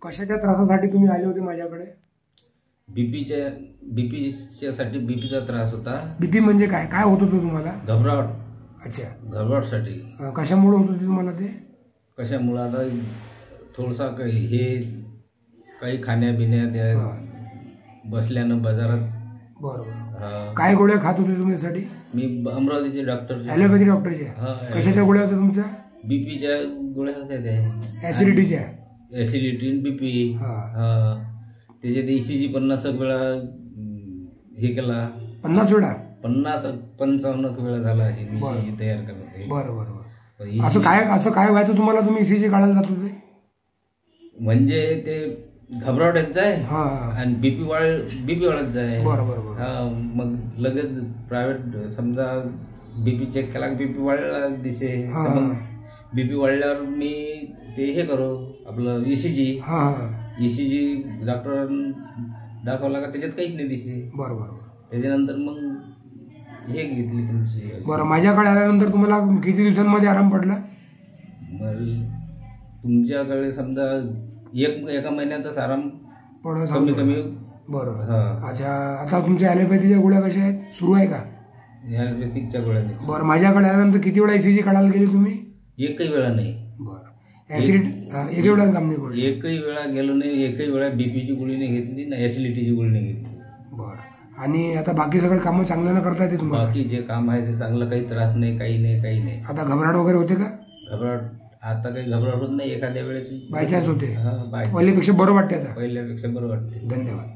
कशाच्या त्रासासाठी तुम्ही आले होते माझ्याकडे? बीपीच्या साठी बीपीचा त्रास होता. बीपी म्हणजे काय काय होत होतं तुम्हाला? घबराट. अच्छा, घबराटसाठी. कशामुळे होत होती तुम्हाला ते? कशामुळे आता थोडसा काही खाण्यापिण्यात बसल्यानं बाजारात. बरोबर. काय गोळ्या खात होते तुम्ही त्यासाठी? मी अमरावतीचे डॉक्टर. ॲलोपॅथी डॉक्टरचे? कशाच्या गोळ्या होत्या तुमच्या? बीपीच्या गोळ्या होत्या त्या. ॲसिडिटीच्या? Acidity BP. त्याच्यात ECG 50 वेळा हे केला. 50 वेळा? 55 वेळा झाला ECG तयार करण्यात. बरोबर. असं काय व्हायचं तुम्हाला? तुम्ही ECG काढायला जात होते म्हणजे ते घबराट येत जाय आणि बीपी वाढत जाय. बरोबर. मग लगेच प्रायव्हेट समजा बीपी चेक केला, बीपी वाढला दिसे. मग बीपी वाढल्यावर मी ते हे करू आपलं ECG डॉक्टरांना दाखवला का त्याच्यात काहीच नाही दिसे. बरोबर. त्याच्यानंतर मग हे घेतली तुमची. बरं, माझ्याकडे आल्यानंतर तुम्हाला किती दिवसांमध्ये आराम पडला? तुमच्याकडे समजा एका महिन्यातच आराम कमी. बरोबर. अच्छा, आता तुमच्या ॲलोपॅथीच्या गोळ्या कशा आहेत? सुरू आहे का ॲलोपॅथिकच्या गोळ्या? बरं. माझ्याकडे आल्यानंतर किती वेळा ECG काढायला गेली तुम्ही? एकही वेळा नाही. बरं. ऍसिडिटी एकही वेळा काम नाही पडलं? एकही वेळा गेलो नाही. एकही वेळा बीपीची गोळी नाही घेतली ना ॲसिडिटीची गोळी नाही घेतली. बरं. आणि आता बाकी सगळं कामं चांगल्यानं करता येते तुम्हाला? बाकी जे काम आहे ते चांगलं, काही त्रास नाही, काही नाही. आता घबराट वगैरे होते का? आता काही घबराट होत नाही. एखाद्या वेळेस बाय चान्स होते. पहिल्यापेक्षा पहिल्यापेक्षा बरं वाटते आता? पहिल्यापेक्षा बरं वाटते. धन्यवाद.